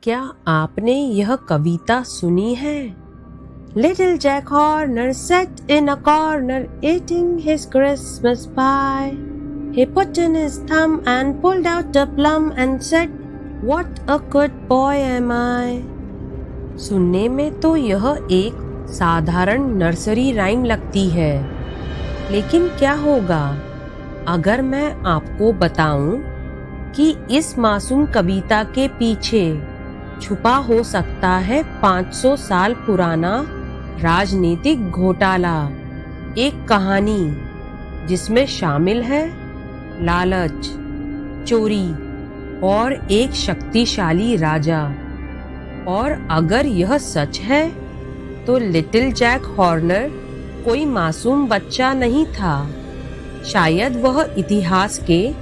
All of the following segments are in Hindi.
क्या आपने यह कविता सुनी है? Little Jack Horner sat in a corner eating his Christmas pie. He put in his thumb and pulled out a plum and said, "What a good boy am I." सुनने में तो यह एक साधारण नर्सरी राइम लगती है, लेकिन क्या होगा अगर मैं आपको बताऊं कि इस मासूम कविता के पीछे छुपा हो सकता है 500 साल पुराना राजनीतिक घोटाला। एक कहानी जिसमें शामिल है लालच, चोरी और एक शक्तिशाली राजा। और अगर यह सच है तो लिटिल जैक हॉर्नर कोई मासूम बच्चा नहीं था। शायद वह इतिहास के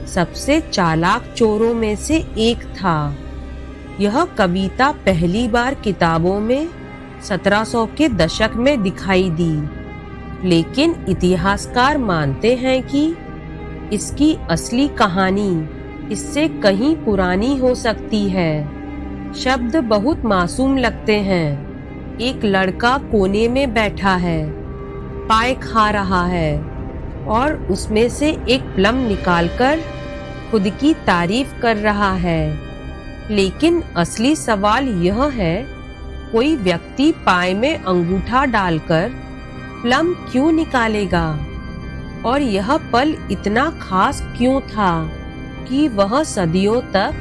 सबसे चालाक चोरों में से एक था। यह कविता पहली बार किताबों में 1700 के दशक में दिखाई दी, लेकिन इतिहासकार मानते हैं कि इसकी असली कहानी इससे कहीं पुरानी हो सकती है। शब्द बहुत मासूम लगते हैं। एक लड़का कोने में बैठा है, पाए खा रहा है और उसमें से एक प्लम निकालकर खुद की तारीफ कर रहा है। लेकिन असली सवाल यह है, कोई व्यक्ति पाए में अंगूठा डालकर प्लम क्यों निकालेगा? और यह पल इतना खास क्यों था कि वह सदियों तक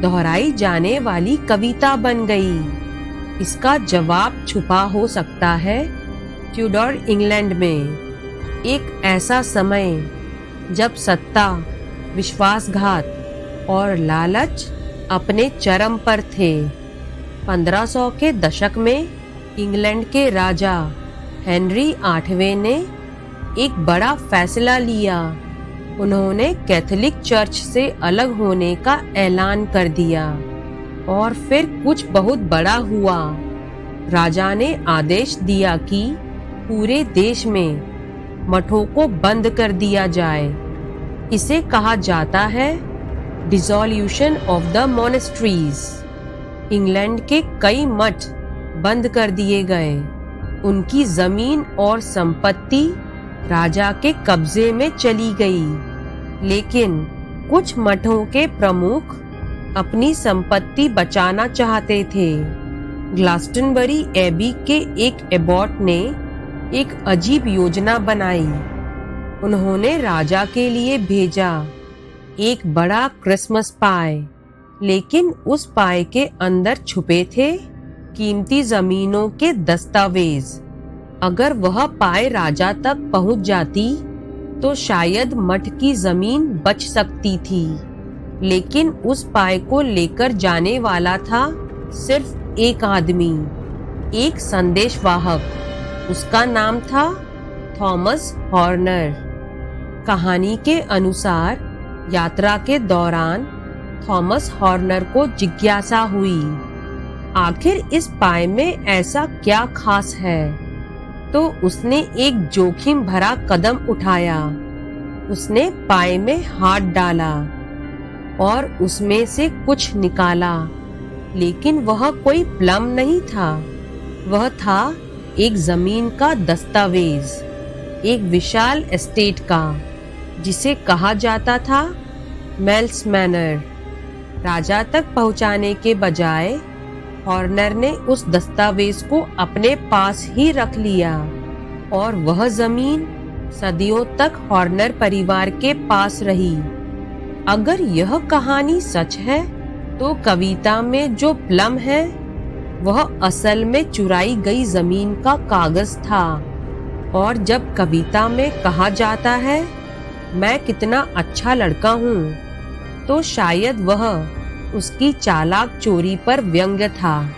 दोहराई जाने वाली कविता बन गई? इसका जवाब छुपा हो सकता है ट्यूडर इंग्लैंड में। एक ऐसा समय जब सत्ता, विश्वासघात और लालच अपने चरम पर थे। 1500 के दशक में इंग्लैंड के राजा हेनरी 8वें ने एक बड़ा फैसला लिया। उन्होंने कैथोलिक चर्च से अलग होने का ऐलान कर दिया और फिर कुछ बहुत बड़ा हुआ। राजा ने आदेश दिया कि पूरे देश में मठों को बंद कर दिया जाए। इसे कहा जाता है dissolution of the monasteries. England के कई मठ बंद कर दिए गए। उनकी जमीन और संपत्ति राजा के कब्जे में चली गई। लेकिन कुछ मठों के प्रमुख अपनी संपत्ति बचाना चाहते थे। ग्लास्टनबरी एबी के एक एबॉट ने एक अजीब योजना बनाई। उन्होंने राजा के लिए भेजा एक बड़ा क्रिसमस पाए, लेकिन उस पाए के अंदर छुपे थे कीमती जमीनों के दस्तावेज। अगर वह पाए राजा तक पहुंच जाती तो शायद मठ की जमीन बच सकती थी। लेकिन उस पाए को लेकर जाने वाला था सिर्फ एक आदमी, एक संदेशवाहक। उसका नाम था थॉमस हॉर्नर। कहानी के अनुसार यात्रा के दौरान थॉमस हॉर्नर को जिज्ञासा हुई, आखिर इस पाए में ऐसा क्या खास है? तो उसने एक जोखिम भरा कदम उठाया। उसने पाए में हाथ डाला और उसमें से कुछ निकाला। लेकिन वह कोई प्लम नहीं था। वह था एक जमीन का दस्तावेज, एक विशाल एस्टेट का, जिसे कहा जाता था मेल्स मैनर। राजा तक पहुंचाने के बजाय हॉर्नर ने उस दस्तावेज को अपने पास ही रख लिया और वह जमीन सदियों तक हॉर्नर परिवार के पास रही। अगर यह कहानी सच है तो कविता में जो प्लम है वह असल में चुराई गई जमीन का कागज था। और जब कविता में कहा जाता है मैं कितना अच्छा लड़का हूँ, तो शायद वह उसकी चालाक चोरी पर व्यंग्य था।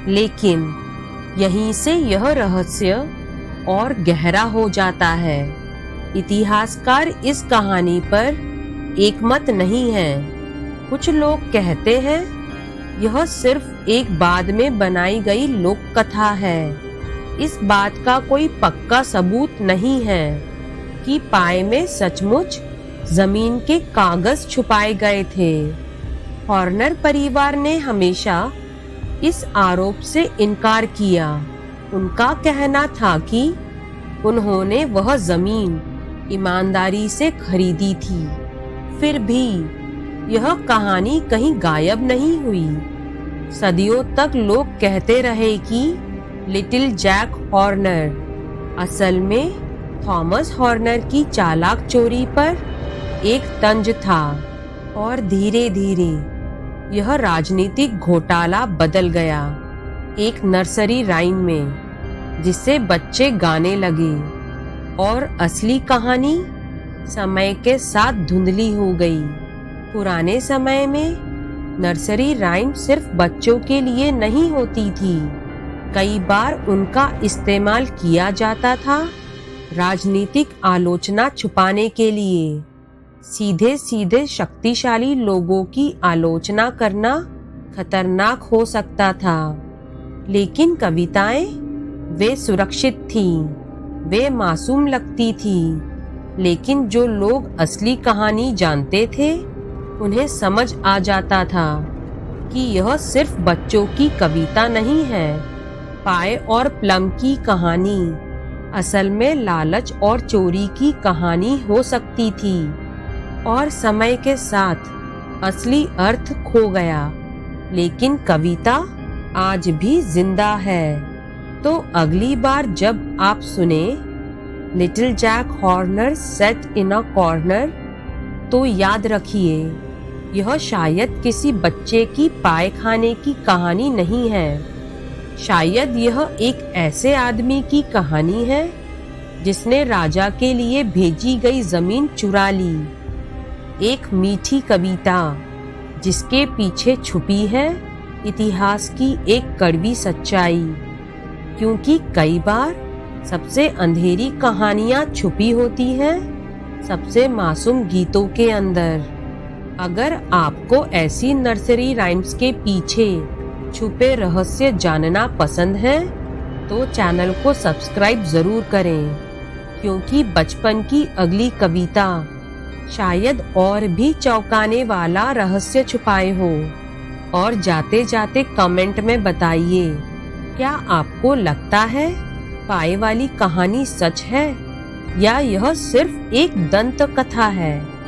लेकिन यहीं से यह रहस्य और गहरा हो जाता है। इतिहासकार इस कहानी पर एकमत नहीं है। कुछ लोग कहते हैं यह सिर्फ एक बाद में बनाई गई लोक कथा है। इस बात का कोई पक्का सबूत नहीं है कि पाए में सचमुच जमीन के कागज छुपाए गए थे। हॉर्नर परिवार ने हमेशा इस आरोप से इनकार किया। उनका कहना था कि उन्होंने वह जमीन ईमानदारी से खरीदी थी। फिर भी यह कहानी कहीं गायब नहीं हुई। सदियों तक लोग कहते रहे कि लिटिल जैक हॉर्नर असल में थॉमस हॉर्नर की चालाक चोरी पर एक तंज था। और धीरे धीरे यह राजनीतिक घोटाला बदल गया एक नर्सरी राइम में, जिसे बच्चे गाने लगे। और असली कहानी समय के साथ धुंधली हो गई। पुराने समय में नर्सरी राइम सिर्फ बच्चों के लिए नहीं होती थी। कई बार उनका इस्तेमाल किया जाता था राजनीतिक आलोचना छुपाने के लिए। सीधे सीधे शक्तिशाली लोगों की आलोचना करना खतरनाक हो सकता था, लेकिन कविताएं वे सुरक्षित थीं, वे मासूम लगती थी। लेकिन जो लोग असली कहानी जानते थे, उन्हें समझ आ जाता था कि यह सिर्फ बच्चों की कविता नहीं है। पाए और प्लम की कहानी असल में लालच और चोरी की कहानी हो सकती थी। और समय के साथ असली अर्थ खो गया, लेकिन कविता आज भी जिंदा है। तो अगली बार जब आप सुने little Jack Horner sat in a corner, तो याद रखिए यह शायद किसी बच्चे की पाए खाने की कहानी नहीं है। शायद यह एक ऐसे आदमी की कहानी है जिसने राजा के लिए भेजी गई जमीन चुरा ली। एक मीठी कविता जिसके पीछे छुपी है इतिहास की एक कड़वी सच्चाई। क्योंकि कई बार सबसे अंधेरी कहानियां छुपी होती हैं सबसे मासूम गीतों के अंदर। अगर आपको ऐसी नर्सरी राइम्स के पीछे छुपे रहस्य जानना पसंद है, तो चैनल को सब्सक्राइब जरूर करें, क्योंकि बचपन की अगली कविता शायद और भी चौंकाने वाला रहस्य छुपाए हो। और जाते जाते कमेंट में बताइए, क्या आपको लगता है पाए वाली कहानी सच है या यह सिर्फ एक दंत कथा है।